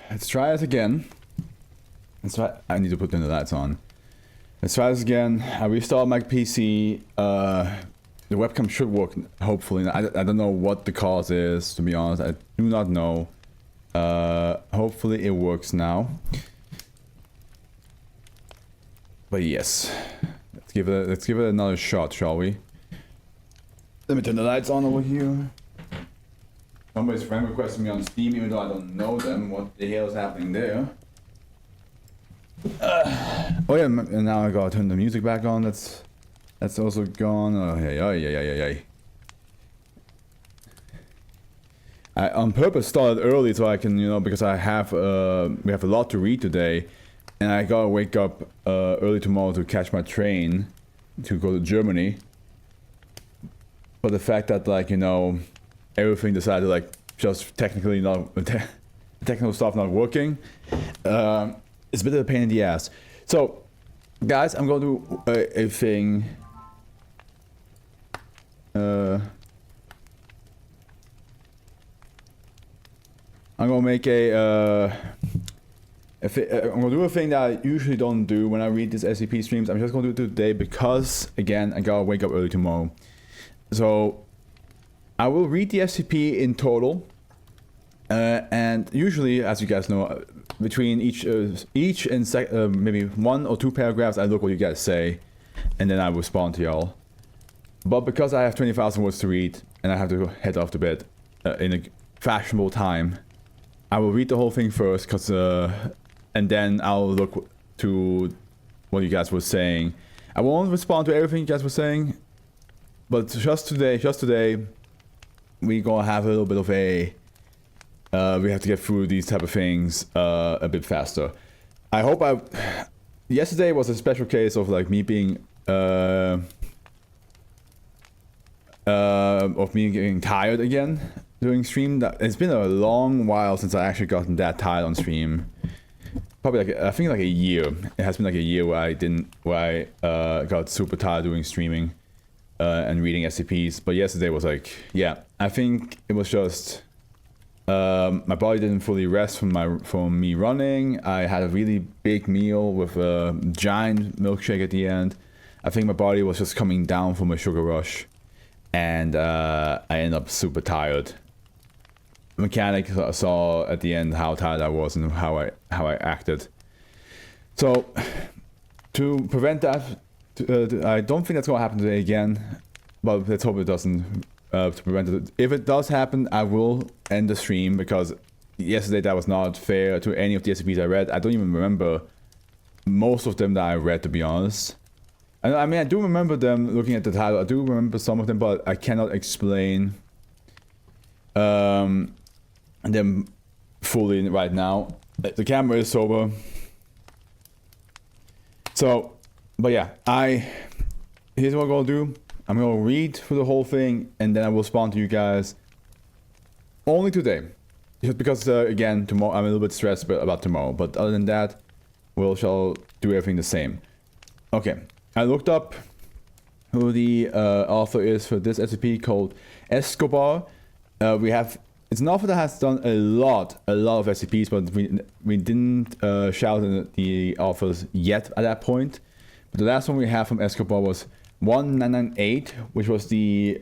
Let's try it again. Let's try. I need to put the lights on. Let's try this again. I restart my PC. The webcam should work, hopefully. I don't know what the cause is, to be honest. I do not know. Hopefully it works now. But yes. Let's give it another shot, shall we? Let me turn the lights on over here. Somebody's friend requested me on Steam, even though I don't know them. What the hell is happening there? Oh yeah, and now I gotta turn the music back on. That's also gone. Oh yeah. I on purpose started early so I can, because I have we have a lot to read today, and I gotta wake up early tomorrow to catch my train to go to Germany. But the fact that everything decided just technically not technical stuff not working, it's a bit of a pain in the ass. So, guys, I'm gonna do a thing. I'm gonna make I'm gonna do a thing that I usually don't do when I read these SCP streams. I'm just gonna do it today because, again, I gotta wake up early tomorrow. So, I will read the SCP in total. And usually, as you guys know, between each and maybe 1 or 2 paragraphs, I look what you guys say, and then I respond to y'all. But because I have 20,000 words to read, and I have to head off to bed in a fashionable time, I will read the whole thing first, and then I'll look to what you guys were saying. I won't respond to everything you guys were saying, but just today, we're gonna have a little bit of a. We have to get through these type of things a bit faster. I hope yesterday was a special case of me being getting tired again during stream. It's been a long while since I actually gotten that tired on stream. Probably I think a year. It has been a year where I got super tired doing streaming and reading SCPs. But yesterday was yeah. I think it was just. My body didn't fully rest from me running. I had a really big meal with a giant milkshake at the end. I think my body was just coming down from a sugar rush, and I ended up super tired. Mechanic saw at the end how tired I was and how I acted. So to prevent that, I don't think that's gonna happen today again. But let's hope it doesn't. To prevent it. If it does happen, I will end the stream because yesterday that was not fair to any of the SCPs I read. I don't even remember most of them that I read, to be honest. And I mean, I do remember them looking at the title. I do remember some of them, but I cannot explain them fully right now. The camera is sober. So, but yeah, here's what I'm gonna do. I'm gonna read through the whole thing, and then I will respond to you guys only today. Just because, again, tomorrow I'm a little bit stressed about tomorrow. But other than that, we shall do everything the same. Okay, I looked up who the author is for this SCP called Escobar. It's an author that has done a lot of SCPs, but we didn't shout the authors yet at that point. But the last one we have from Escobar was 1998, which was the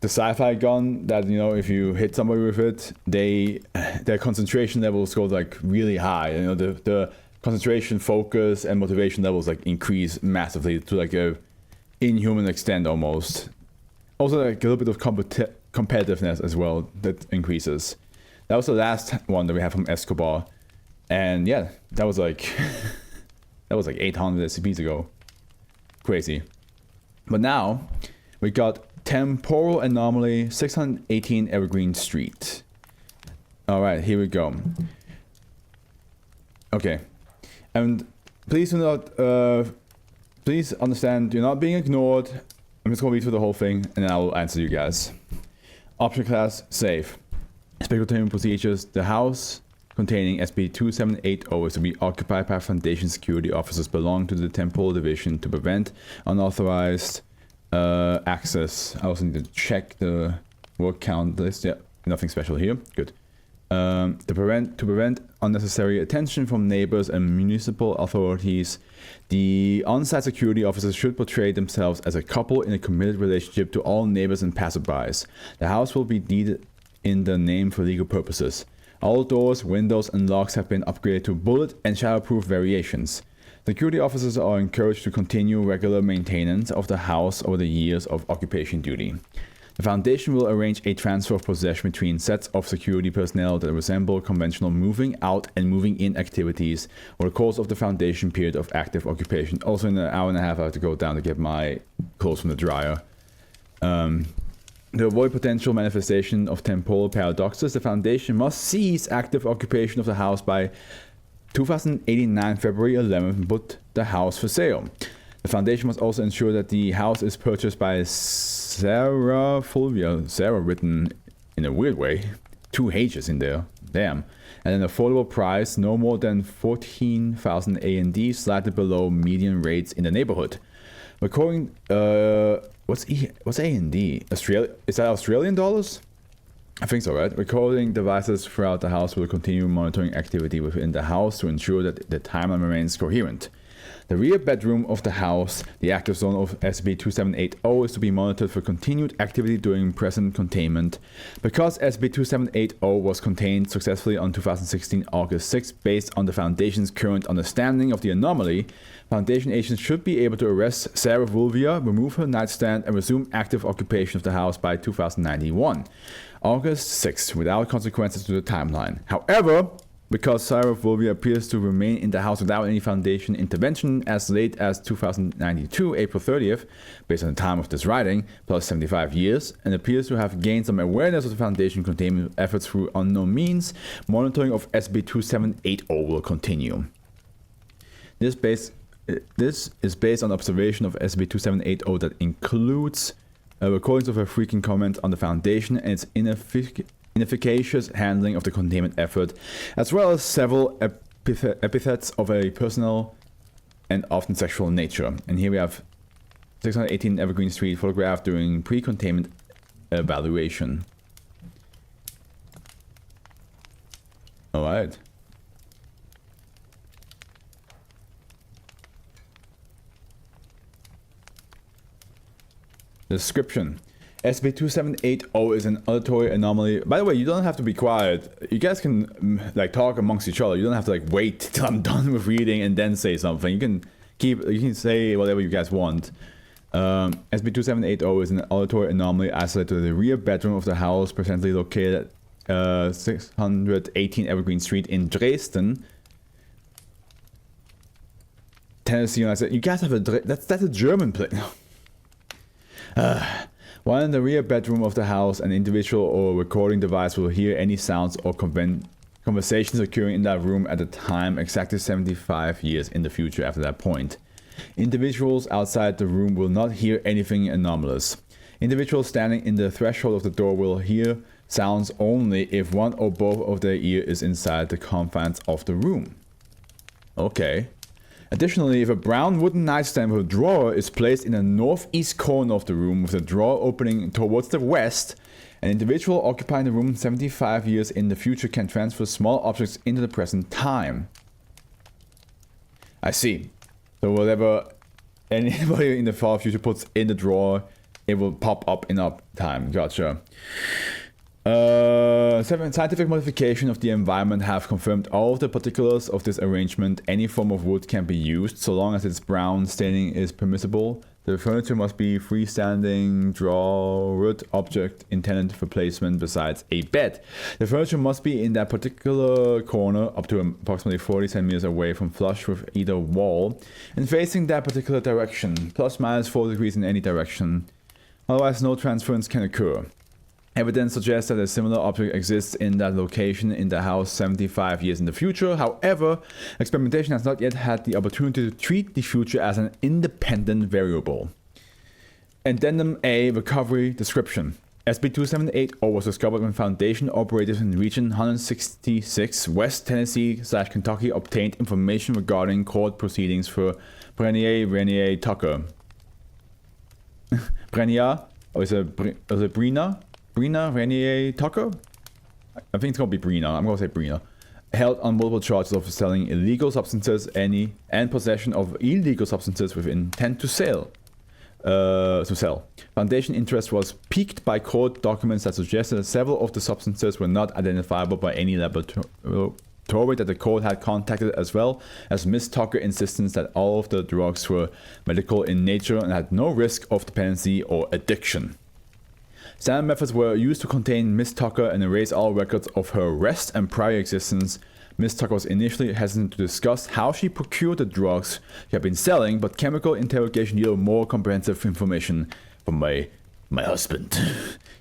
sci-fi gun that, if you hit somebody with it, their concentration levels go really high. The concentration, focus, and motivation levels increase massively to a inhuman extent almost. Also a little bit of competitiveness as well that increases. That was the last one that we have from Escobar, and yeah, that was that was 800 SCPs ago. Crazy. But now we got Temporal Anomaly 618 Evergreen Street. Alright, here we go. Okay. And please do not please understand, you're not being ignored. I'm just gonna read through the whole thing and then I will answer you guys. Option class safe. Speculative procedures. The house containing SCP-2780 is to be occupied by Foundation security officers belonging to the Temporal Division to prevent unauthorized access. I also need to check the word count list. Yeah, nothing special here. Good. To prevent unnecessary attention from neighbors and municipal authorities, the on-site security officers should portray themselves as a couple in a committed relationship to all neighbors and passerbys. The house will be deeded in the name for legal purposes. All doors, windows, and locks have been upgraded to bullet and shatterproof variations. Security officers are encouraged to continue regular maintenance of the house over the years of occupation duty. The Foundation will arrange a transfer of possession between sets of security personnel that resemble conventional moving out and moving in activities over the course of the Foundation period of active occupation. Also, in an hour and a half, I have to go down to get my clothes from the dryer. To avoid potential manifestation of temporal paradoxes, the Foundation must cease active occupation of the house by 2089 February 11th and put the house for sale. The Foundation must also ensure that the house is purchased by Sarah Fulvia, Sarah written in a weird way, 2 H's in there, damn, at an affordable price no more than 14,000 AND, slightly below median rates in the neighborhood. According, what's AND? Australia? Is that Australian dollars? I think so, right? Recording devices throughout the house will continue monitoring activity within the house to ensure that the timeline remains coherent. The rear bedroom of the house, the active zone of SCP-2780, is to be monitored for continued activity during present containment. Because SCP-2780 was contained successfully on 2016 August 6 based on the Foundation's current understanding of the anomaly, Foundation agents should be able to arrest Sarah Vulvia, remove her nightstand, and resume active occupation of the house by 2091, August 6, without consequences to the timeline. However, because Sarah Vulvia appears to remain in the house without any Foundation intervention as late as 2092, April 30th, based on the time of this writing, plus 75 years, and appears to have gained some awareness of the Foundation containment efforts through unknown means, monitoring of SCP-2780 will continue. This is based on observation of SCP-2780 that includes recordings of a freaking comment on the Foundation and its inefficacious handling of the containment effort, as well as several epithets of a personal and often sexual nature. And here we have 618 Evergreen Street photographed during pre-containment evaluation. Alright. Description. SCP-2780 is an auditory anomaly. By the way, you don't have to be quiet. You guys can like talk amongst each other. You don't have to like wait till I'm done with reading and then say something. You can say whatever you guys want. SCP-2780 is an auditory anomaly isolated to the rear bedroom of the house, presently located at 618 Evergreen Street in Dresden, Tennessee. And I said, you guys have that's a German place. While in the rear bedroom of the house, an individual or recording device will hear any sounds or conversations occurring in that room at a time exactly 75 years in the future after that point. Individuals outside the room will not hear anything anomalous. Individuals standing in the threshold of the door will hear sounds only if one or both of their ear is inside the confines of the room. Okay. Additionally, if a brown wooden nightstand with a drawer is placed in the northeast corner of the room with the drawer opening towards the west, an individual occupying the room 75 years in the future can transfer small objects into the present time. I see. So whatever anybody in the far future puts in the drawer, it will pop up in our time. Gotcha. Scientific modification of the environment have confirmed all of the particulars of this arrangement. Any form of wood can be used, so long as its brown staining is permissible. The furniture must be freestanding, drawered object intended for placement besides a bed. The furniture must be in that particular corner up to approximately 40 centimeters away from flush with either wall and facing that particular direction, plus minus 4 degrees in any direction. Otherwise, no transference can occur. Evidence suggests that a similar object exists in that location in the house 75 years in the future. However, experimentation has not yet had the opportunity to treat the future as an independent variable. Addendum A, Recovery Description. SCP-2780 was discovered when Foundation operators in Region 166, West Tennessee/Kentucky obtained information regarding court proceedings for Renier Tucker. Brenia? Or is it Brina? Brina Renier Tucker? I think it's gonna be Brina. I'm gonna say Brina. Held on multiple charges of selling illegal substances, and possession of illegal substances with intent to sell. Foundation interest was piqued by court documents that suggested that several of the substances were not identifiable by any laboratory that the court had contacted, as well as Miss Tucker's insistence that all of the drugs were medical in nature and had no risk of dependency or addiction. Standard methods were used to contain Miss Tucker and erase all records of her arrest and prior existence. Miss Tucker was initially hesitant to discuss how she procured the drugs she had been selling, but chemical interrogation yielded more comprehensive information from my husband.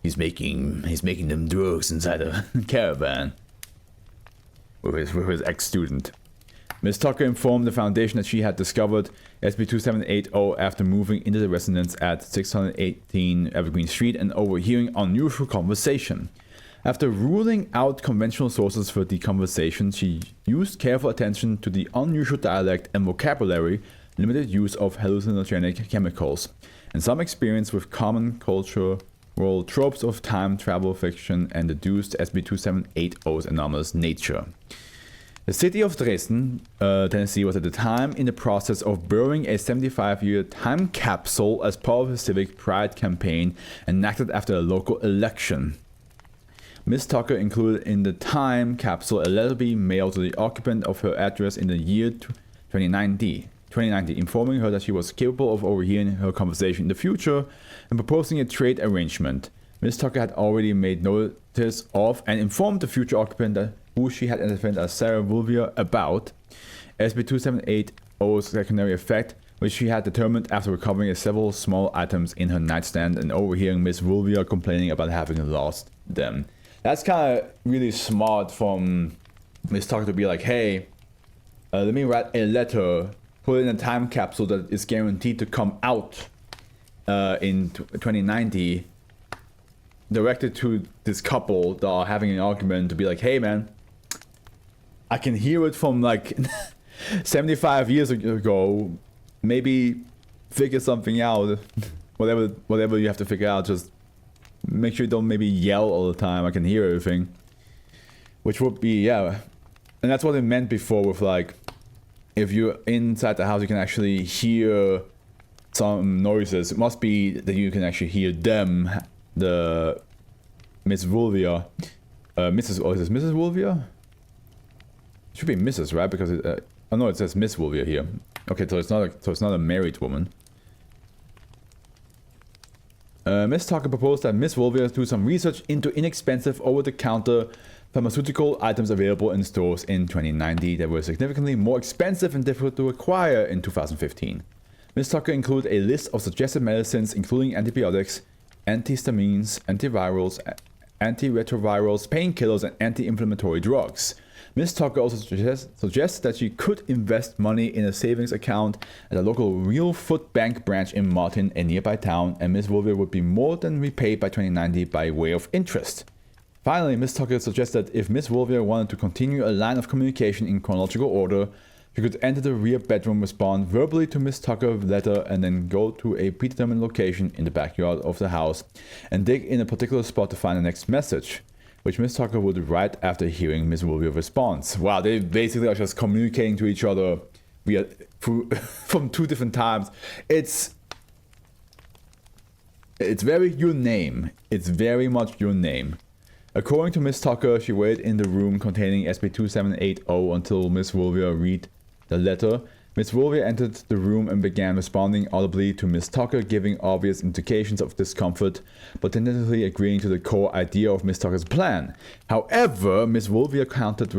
He's making them drugs inside a caravan with his ex-student. Miss Tucker informed the Foundation that she had discovered SCP-2780 after moving into the residence at 618 Evergreen Street and overhearing unusual conversation. After ruling out conventional sources for the conversation, she used careful attention to the unusual dialect and vocabulary, limited use of hallucinogenic chemicals, and some experience with common cultural tropes of time travel fiction, and deduced SCP-2780's anomalous nature. The city of Dresden, Tennessee, was at the time in the process of burying a 75-year time capsule as part of a civic pride campaign enacted after a local election. Miss Tucker included in the time capsule a letter being mailed to the occupant of her address in the year 2090, informing her that she was capable of overhearing her conversation in the future and proposing a trade arrangement. Miss Tucker had already made notice of and informed the future occupant that who she had identified as Sarah Vulvia about SCP-2780's secondary effect, which she had determined after recovering several small items in her nightstand and overhearing Miss Vulvia complaining about having lost them. That's kind of really smart from Miss Tucker to be like, hey, let me write a letter, put it in a time capsule that is guaranteed to come out in 2090, directed to this couple that are having an argument, to be like, hey man, I can hear it from like 75 years ago. Maybe figure something out. whatever you have to figure out, just make sure you don't maybe yell all the time. I can hear everything. Which would be, yeah. And that's what it meant before with like, if you're inside the house, you can actually hear some noises. It must be that you can actually hear them, the Miss Vulvia. Mrs. Vulvia? It should be Mrs., right? Because it, oh no, it says Miss Vulvia here. Okay, so it's not a married woman. Miss Tucker proposed that Miss Vulvia do some research into inexpensive over-the-counter pharmaceutical items available in stores in 2090 that were significantly more expensive and difficult to acquire in 2015. Miss Tucker included a list of suggested medicines including antibiotics, antihistamines, antivirals, antiretrovirals, painkillers, and anti-inflammatory drugs. Miss Tucker also suggests that she could invest money in a savings account at a local Real Food Bank branch in Martin, a nearby town, and Miss Vulvia would be more than repaid by 2090 by way of interest. Finally, Miss Tucker suggests that if Miss Vulvia wanted to continue a line of communication in chronological order, she could enter the rear bedroom, respond verbally to Miss Tucker's letter, and then go to a predetermined location in the backyard of the house and dig in a particular spot to find the next message, which Miss Tucker would write after hearing Miss Vulvia's response. Wow, they basically are just communicating to each other from two different times. It's very your name. It's very much your name. According to Miss Tucker, she waited in the room containing SCP-2780 until Miss Vulvia read the letter. Miss Vulvia entered the room and began responding audibly to Miss Tucker, giving obvious indications of discomfort, but tentatively agreeing to the core idea of Miss Tucker's plan. However, Miss Vulvia countered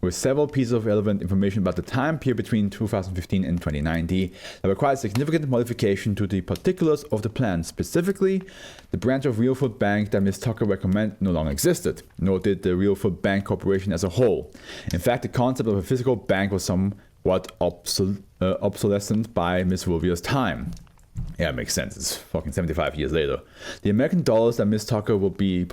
with several pieces of relevant information about the time period between 2015 and 2090 that required significant modification to the particulars of the plan. Specifically, the branch of Real Food Bank that Miss Tucker recommended no longer existed, nor did the Real Food Bank Corporation as a whole. In fact, the concept of a physical bank was somewhat obsolescent by Miss Vulvia's time. Yeah, it makes sense. It's fucking 75 years later. The American dollars that Miss Tucker would be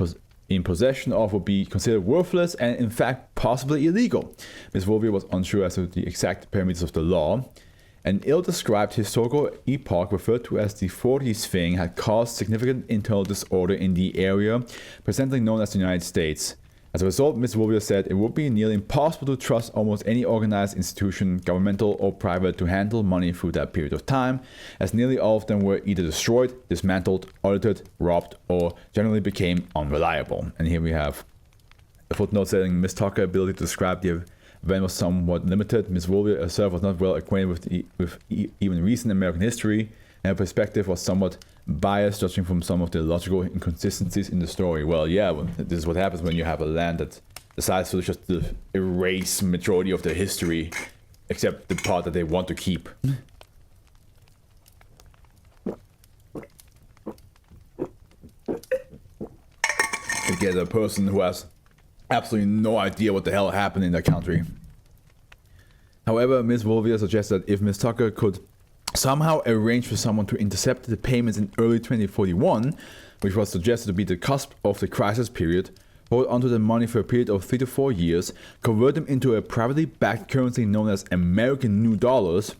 in possession of would be considered worthless and in fact possibly illegal. Miss Vulvia was unsure as to the exact parameters of the law. An ill-described historical epoch referred to as the 40s thing had caused significant internal disorder in the area presently known as the United States. As a result, Ms. Wolvia said it would be nearly impossible to trust almost any organized institution, governmental or private, to handle money through that period of time, as nearly all of them were either destroyed, dismantled, audited, robbed, or generally became unreliable. And here we have a footnote saying Ms. Tucker's ability to describe the event was somewhat limited. Ms. Wolvia herself was not well acquainted with even recent American history, and her perspective was somewhat biased, judging from some of the logical inconsistencies in the story. Well, yeah, this is what happens when you have a land that decides to just erase majority of the history, except the part that they want to keep. You get a person who has absolutely no idea what the hell happened in their country. However, Ms. Wolvia suggests that if Ms. Tucker could somehow arrange for someone to intercept the payments in early 2041, which was suggested to be the cusp of the crisis period, hold onto the money for a period of 3 to 4 years, convert them into a privately backed currency known as American New Dollars,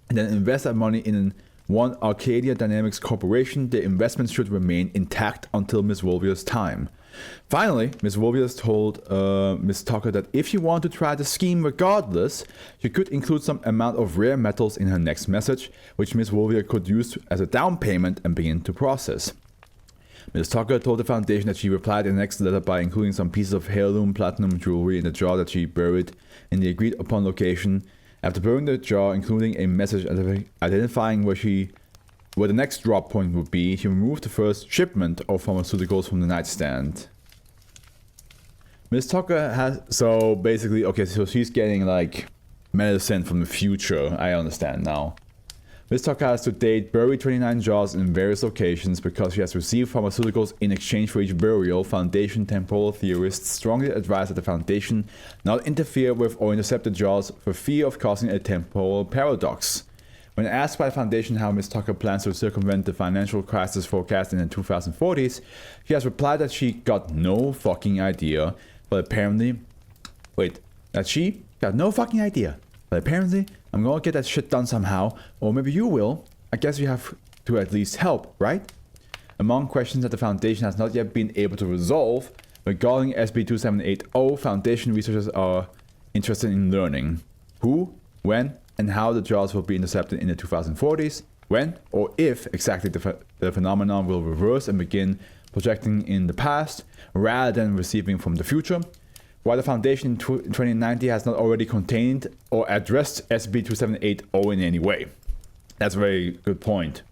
and then invest that money in one Arcadia Dynamics Corporation, the investment should remain intact until Ms. Wolvia's time. Finally, Ms. Wolvia told Ms. Tucker that if she wanted to try the scheme regardless, she could include some amount of rare metals in her next message, which Ms. Wolvia could use as a down payment and begin to process. Ms. Tucker told the Foundation that she replied in the next letter by including some pieces of heirloom platinum jewelry in the jar that she buried in the agreed upon location. After burying the jar, including a message identifying where the next drop point would be, she removed the first shipment of pharmaceuticals from the nightstand. Ms. Tucker has, so basically, okay, so she's getting like medicine from the future, I understand now. Ms. Tucker has to date buried 29 jars in various locations because she has received pharmaceuticals in exchange for each burial. Foundation temporal theorists strongly advise that the Foundation not interfere with or intercept the jars for fear of causing a temporal paradox. When asked by the Foundation how Ms. Tucker plans to circumvent the financial crisis forecast in the 2040s, she has replied that she got no fucking idea, but apparently... that she got no fucking idea. But apparently, I'm gonna get that shit done somehow, or maybe you will. I guess you have to at least help, right? Among questions that the Foundation has not yet been able to resolve, regarding SB2780, Foundation researchers are interested in learning who, when, and how the jars will be intercepted in the 2040s, when or if exactly the phenomenon will reverse and begin projecting in the past rather than receiving from the future. While the Foundation in 2090 has not already contained or addressed SB2780 in any way. That's a very good point.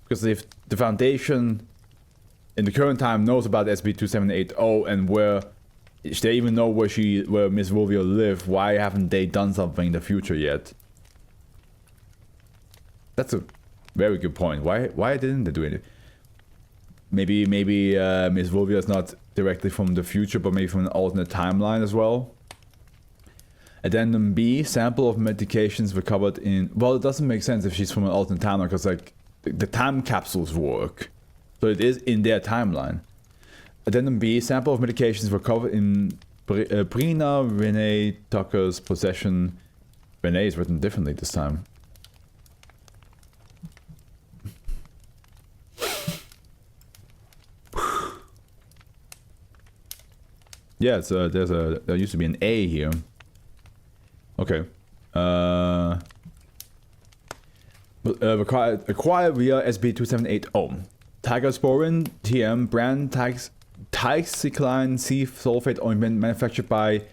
Because if the Foundation in the current time knows about SB2780 and where they even know where Ms. Wolvia live, why haven't they done something in the future yet? That's a very good point. Why didn't they do it? Maybe Ms. Wolvia is not directly from the future, but maybe from an alternate timeline as well. Addendum B, sample of medications recovered in... Well, it doesn't make sense if she's from an alternate timeline, because like the time capsules work. So it is in their timeline. Addendum B, sample of medications recovered in Brina Renee Tucker's possession. Renee is written differently this time. Yeah, there used to be an A here. Okay. Acquired via SB2780. Tigersporin TM brand Tioxycline C sulfate ointment manufactured by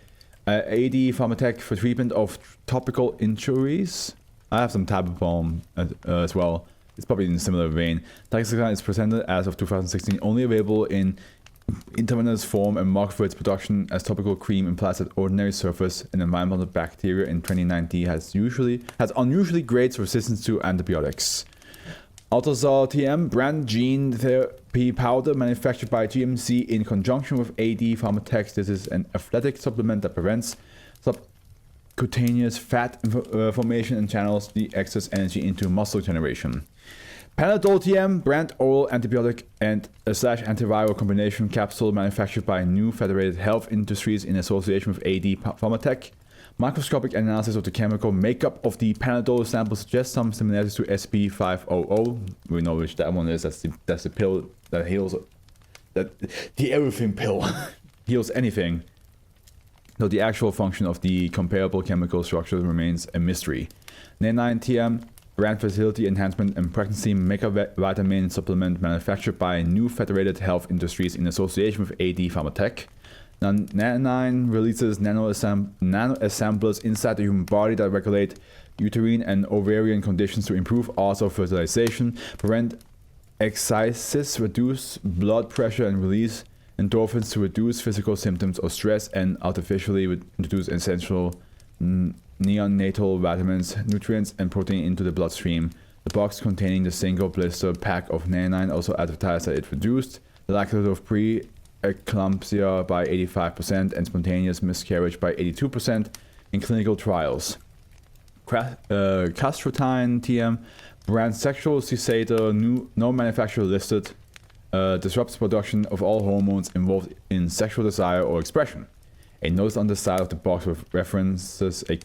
AD Pharmatech for treatment of topical injuries. I have some tab balm as well. It's probably in a similar vein. Tioxycline is presented as of 2016, only available in intravenous form and marked for its production as topical cream implies that ordinary surface and environmental bacteria in 2019 has unusually great resistance to antibiotics. Altazar TM brand gene therapy powder manufactured by GMC in conjunction with AD Pharmatech. This is an athletic supplement that prevents subcutaneous fat formation and channels the excess energy into muscle generation. Panadol TM brand oral antibiotic and / antiviral combination capsule manufactured by New Federated Health Industries in association with AD Pharmatech. Microscopic analysis of the chemical makeup of the Panadol sample suggests some similarities to SB500. We know which that one is. That's the pill that heals. The everything pill. heals anything, though the actual function of the comparable chemical structure remains a mystery. 99TM, brand facility enhancement and pregnancy mega-vitamin supplement manufactured by New Federated Health Industries in association with AD Pharmatech. 99 releases nano-assemblers inside the human body that regulate uterine and ovarian conditions to improve odds of fertilization, prevent excises, reduce blood pressure, and release endorphins to reduce physical symptoms of stress, and artificially introduce essential neonatal vitamins, nutrients, and protein into the bloodstream. The box containing the single blister pack of 99 also advertised that it reduced the likelihood of pre-eclampsia by 85% and spontaneous miscarriage by 82% in clinical trials. Castrotine TM, brand sexual cesator, no manufacturer listed, disrupts production of all hormones involved in sexual desire or expression. A notice on the side of the box with references a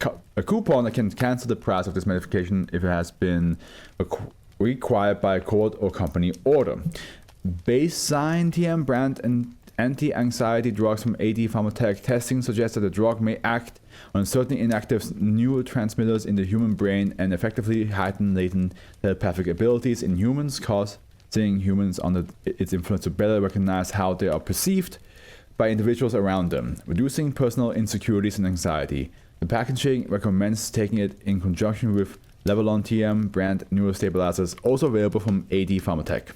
coupon that can cancel the price of this medication if it has been required by a court or company order. Baseline TM, brand and anti-anxiety drugs from AD Pharmatech. Testing suggests that the drug may act on certain inactive neurotransmitters in the human brain and effectively heighten latent telepathic abilities in humans, causing humans under its influence to better recognize how they are perceived by individuals around them, reducing personal insecurities and anxiety. The packaging recommends taking it in conjunction with Levelon TM, brand neurostabilizers, also available from AD Pharmatech.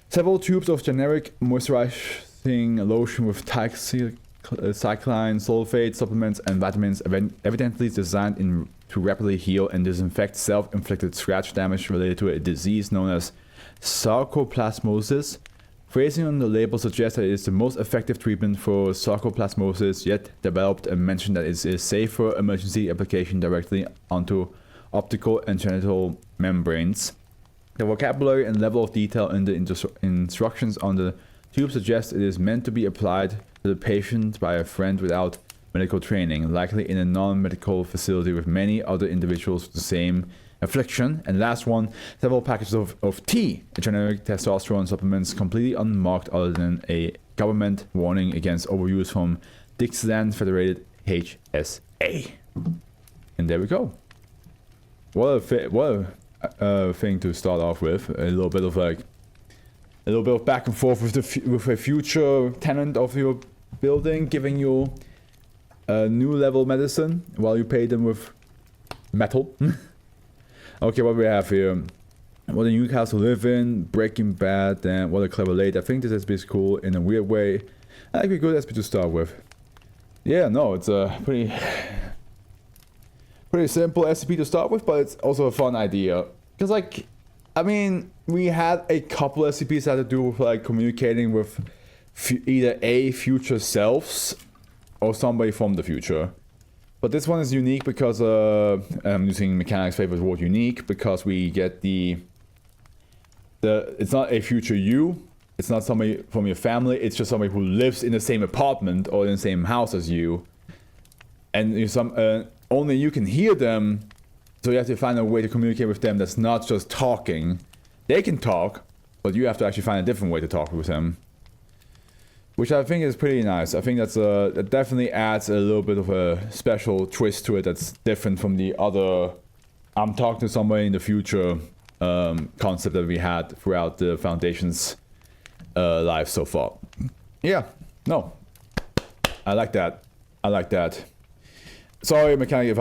Several tubes of generic moisturizing lotion with cycline sulfate supplements and vitamins evidently designed to rapidly heal and disinfect self-inflicted scratch damage related to a disease known as sarcoplasmosis. Phrasing on the label suggests that it is the most effective treatment for sarcoplasmosis yet developed, and mentioned that it is safe for emergency application directly onto optical and genital membranes. The vocabulary and level of detail in the instructions on the tube suggests it is meant to be applied to the patient by a friend without medical training, likely in a non-medical facility with many other individuals with the same affliction. And last one, several packages of T, generic testosterone supplements, completely unmarked other than a government warning against overuse from Dixieland Federated HSA. And there we go. What a thing to start off with. A little bit of back and forth with a future tenant of your building, giving you a new level medicine while you pay them with metal. Okay, what we have here. What a Newcastle live in, Breaking Bad, and What a Clever Late. I think this SCP is cool in a weird way. I think a good SCP to start with. Yeah, no, it's a pretty simple SCP to start with, but it's also a fun idea. Because, like, I mean, we had a couple SCPs that had to do with, like, communicating with either a future selves or somebody from the future. But this one is unique because, I'm using Mechanics' favorite word, unique, because we get it's not a future you, it's not somebody from your family, it's just somebody who lives in the same apartment or in the same house as you. And only you can hear them, so you have to find a way to communicate with them that's not just talking. They can talk, but you have to actually find a different way to talk with them. Which I think is pretty nice. I think that definitely adds a little bit of a special twist to it that's different from the other I'm talking to somebody in the future concept that we had throughout the Foundation's life so far. Yeah, no. I like that. Sorry, Mechanic,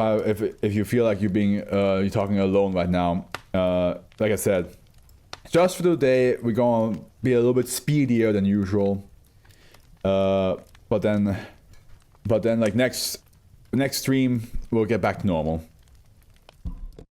if you feel like you're talking alone right now. Like I said, just for today, we're gonna be a little bit speedier than usual. But then like next stream we'll get back to normal.